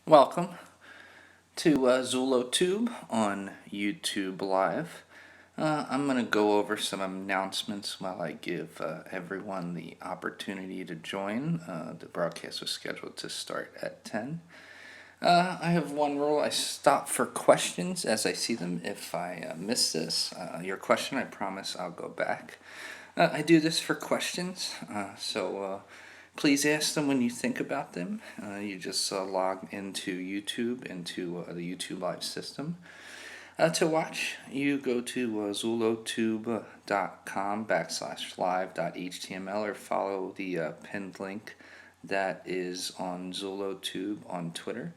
Welcome to ZulloTube on YouTube Live. I'm going to go over some announcements while I give everyone the opportunity to join. The broadcast was scheduled to start at 10. I have one rule. I stop for questions as I see them. If I miss your question, I promise I'll go back. I do this for questions, so please ask them when you think about them. You just log into YouTube, into the YouTube Live system. To watch, you go to ZulloTube.com/live.html or follow the pinned link that is on ZulloTube on Twitter.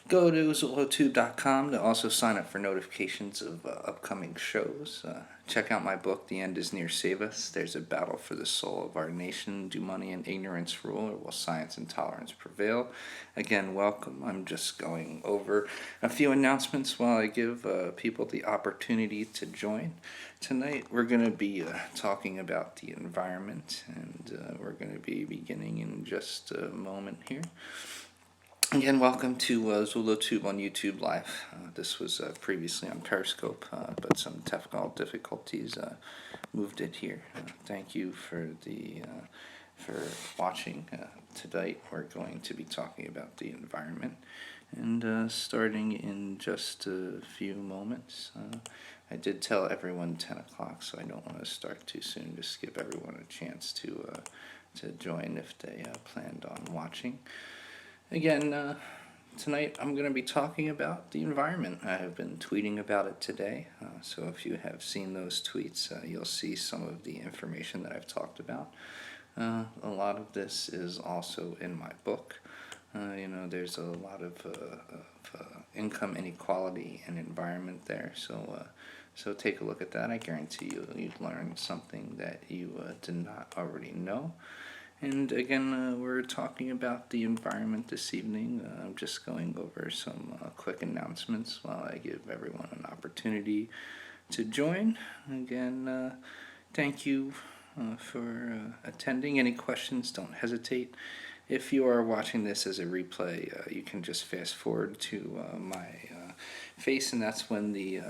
Go to ZulloTube.com to also sign up for notifications of upcoming shows. Check out my book, The End is Near, Save Us. There's a battle for the soul of our nation. Do money and ignorance rule, or will science and tolerance prevail? Again, welcome. I'm just going over a few announcements while I give people the opportunity to join. Tonight we're going to be talking about the environment, and we're going to be beginning in just a moment here. Again, welcome to ZulloTube on YouTube Live. This was previously on Periscope, but some technical difficulties moved it here. Thank you for watching tonight. We're going to be talking about the environment, and starting in just a few moments. I did tell everyone 10 o'clock, so I don't want to start too soon. Just give everyone a chance to join if they planned on watching. Again, tonight I'm going to be talking about the environment. I have been tweeting about it today, so if you have seen those tweets, you'll see some of the information that I've talked about. A lot of this is also in my book. There's a lot of income inequality and environment there, so take a look at that. I guarantee you'd learn something that you did not already know. And again, we're talking about the environment this evening. I'm just going over some quick announcements while I give everyone an opportunity to join. Again, thank you for attending. Any questions, don't hesitate. If you are watching this as a replay, you can just fast forward to my face, and that's when the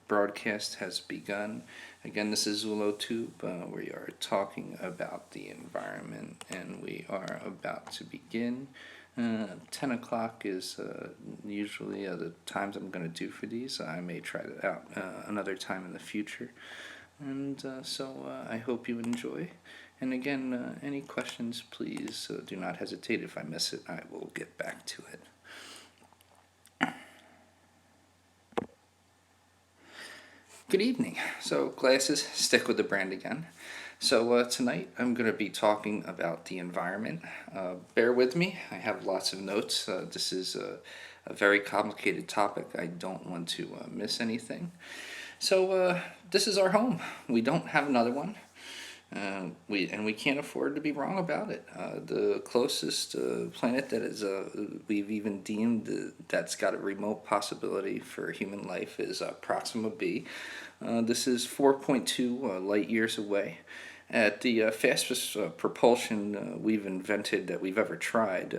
broadcast has begun. Again, this is ZulloTube. We are talking about the environment, and we are about to begin. 10 o'clock is usually the times I'm going to do for these. I may try it out another time in the future. And so I hope you enjoy. And again, any questions, please do not hesitate. If I miss it, I will get back to it. Good evening. So glasses, stick with the brand again. So tonight I'm going to be talking about the environment. Bear with me. I have lots of notes. This is a very complicated topic. I don't want to miss anything. So this is our home. We don't have another one. We can't afford to be wrong about it. The closest planet that is we've even deemed that's got a remote possibility for human life is Proxima b. This is 4.2 light years away. At the fastest propulsion we've invented that we've ever tried,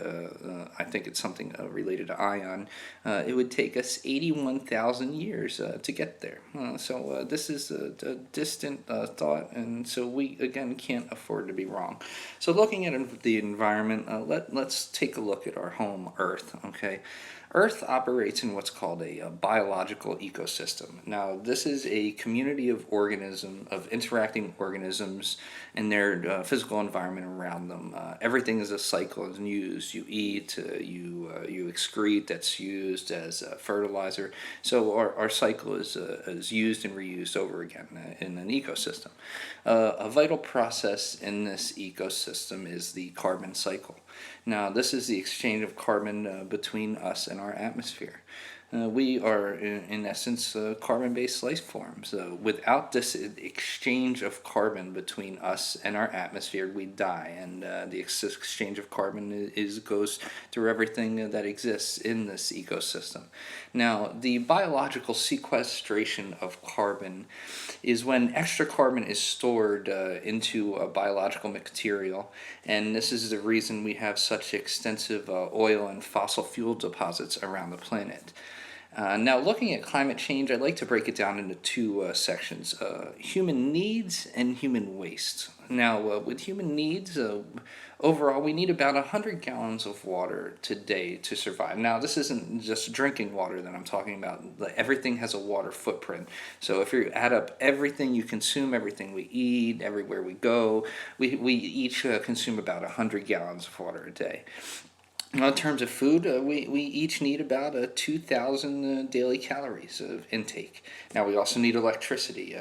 I think it's something related to ion, it would take us 81,000 years to get there. So this is a distant thought, and so we, again, can't afford to be wrong. So looking at the environment, let's take a look at our home, Earth, okay? Earth operates in what's called a biological ecosystem. Now, this is a community of interacting organisms and their physical environment around them. Everything is a cycle and used. You eat, you excrete, that's used as fertilizer. So our cycle is used and reused over again in an ecosystem. A vital process in this ecosystem is the carbon cycle. Now, this is the exchange of carbon between us and our atmosphere. We are, in essence, carbon-based life forms. Without this exchange of carbon between us and our atmosphere, we die, and the exchange of carbon goes through everything that exists in this ecosystem. Now, the biological sequestration of carbon is when extra carbon is stored into a biological material, and this is the reason we have such extensive oil and fossil fuel deposits around the planet. Now, looking at climate change, I'd like to break it down into two sections, human needs and human waste. Now, with human needs, overall, we need about 100 gallons of water today to survive. Now, this isn't just drinking water that I'm talking about. Everything has a water footprint. So if you add up everything you consume, everything we eat, everywhere we go, we each consume about 100 gallons of water a day. Now, in terms of food, we each need about 2,000 daily calories of intake. Now, we also need electricity.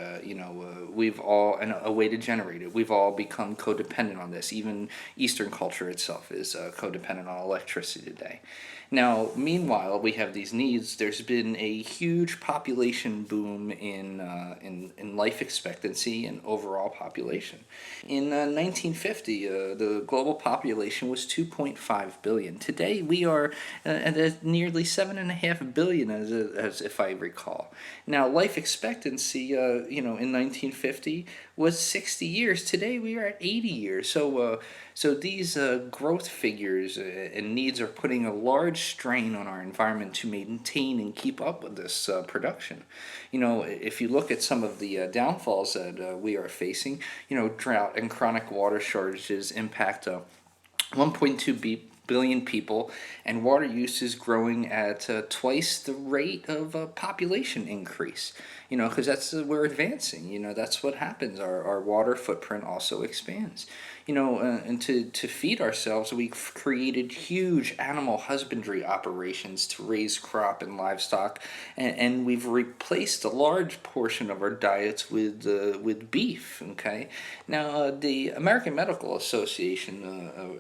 We've all, and a way to generate it. We've all become codependent on this. Even Eastern culture itself is codependent on electricity today. Now, meanwhile, we have these needs. There's been a huge population boom in life expectancy and overall population. In 1950, the global population was 2.5 billion. Today, we are at nearly 7.5 billion, as if I recall. Now, life expectancy, in 1950 was 60 years. Today, we are at 80 years. So these growth figures and needs are putting a large strain on our environment to maintain and keep up with this production. If you look at some of the downfalls that we are facing, drought and chronic water shortages impact 1.2 billion people, and water use is growing at twice the rate of population increase. Because we're advancing. That's what happens. Our water footprint also expands. And to feed ourselves, we've created huge animal husbandry operations to raise crop and livestock, and we've replaced a large portion of our diets with beef. Okay, now the American Medical Association,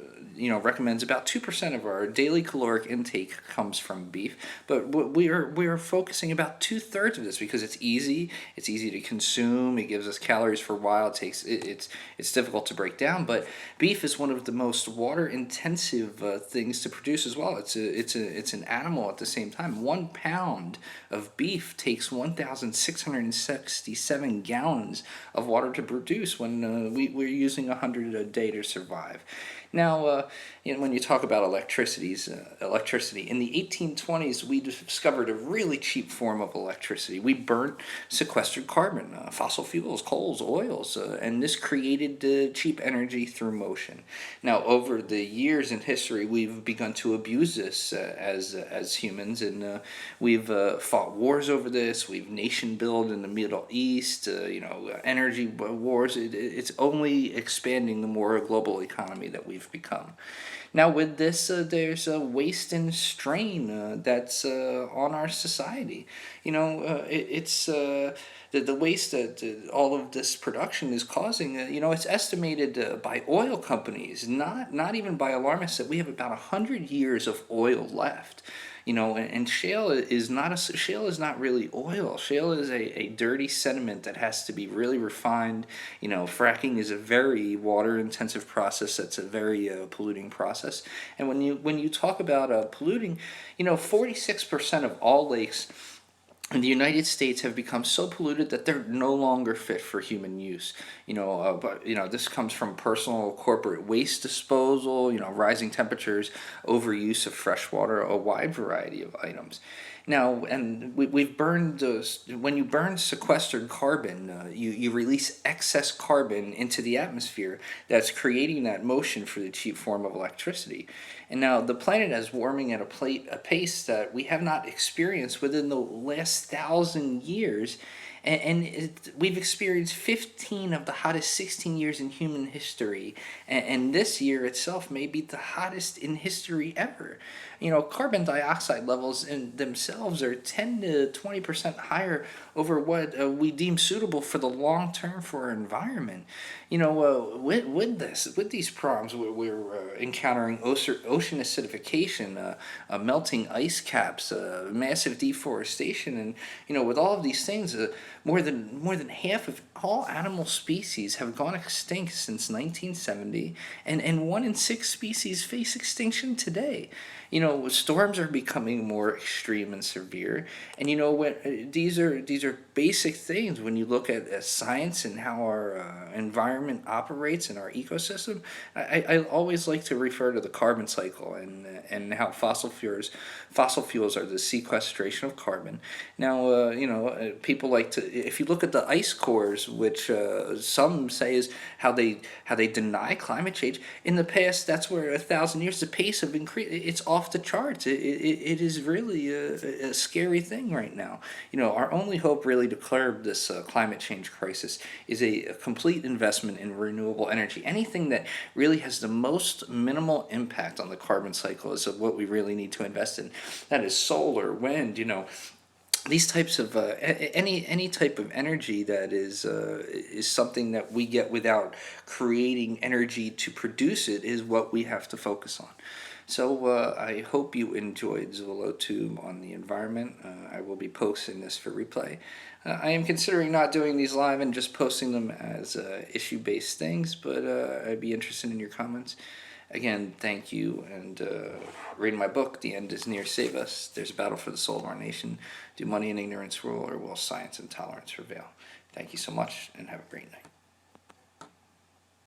recommends about 2% of our daily caloric intake comes from beef, but we are focusing about 2/3 of this because it's easy to consume, it gives us calories for a while, it's difficult to break down, but beef is one of the most water intensive things to produce as well. It's an animal at the same time. 1 pound of beef takes 1,667 gallons of water to produce when we're using 100 a day to survive. Now, when you talk about electricity, in the 1820s, we discovered a really cheap form of electricity. We burnt sequestered carbon, fossil fuels, coals, oils, and this created cheap energy through motion. Now, over the years in history, we've begun to abuse this as humans, and we've fought wars over this. We've nation built in the Middle East, energy wars. It's only expanding the more global economy that we've become. Now, with this, there's a waste and strain that's on our society. It's the waste that all of this production is causing. It's estimated by oil companies, not even by alarmists, that we have about 100 years of oil left. And shale is not really oil. Shale is a dirty sediment that has to be really refined. Fracking is a very water intensive process. That's a very polluting process. And when you talk about polluting, 46% of all lakes in the United States have become so polluted that they're no longer fit for human use. This comes from personal corporate waste disposal, rising temperatures, overuse of fresh water, a wide variety of items. Now, and we've burned when you burn sequestered carbon, you release excess carbon into the atmosphere that's creating that motion for the cheap form of electricity. And now the planet is warming at a pace that we have not experienced within the last 1,000 years. We've experienced 15 of the hottest 16 years in human history, and this year itself may be the hottest in history ever. Carbon dioxide levels in themselves are 10 to 20% higher over what we deem suitable for the long term for our environment. With these problems, we're encountering ocean acidification, melting ice caps, massive deforestation, and with all of these things, more than half of all animal species have gone extinct since 1970, and 1 in 6 species face extinction today. Storms are becoming more extreme and severe, and these are basic things when you look at science and how our environment operates and our ecosystem. I always like to refer to the carbon cycle and how fossil fuels are the sequestration of carbon. Now, people like to, if you look at the ice cores, which some say is how they deny climate change. In the past, that's where 1,000 years, the pace of increase, it's off the charts. It is really a scary thing right now. Our only hope really to curb this climate change crisis is a complete investment in renewable energy. Anything that really has the most minimal impact on the carbon cycle is what we really need to invest in. That is solar, wind, these types of any type of energy that is something that we get without creating energy to produce it is what we have to focus on. So I hope you enjoyed ZulloTube on the environment. I will be posting this for replay. I am considering not doing these live and just posting them as issue-based things, but I'd be interested in your comments. Again, thank you, and read my book, The End is Near, Save Us. There's a battle for the soul of our nation. Do money and ignorance rule, or will science and tolerance prevail? Thank you so much, and have a great night.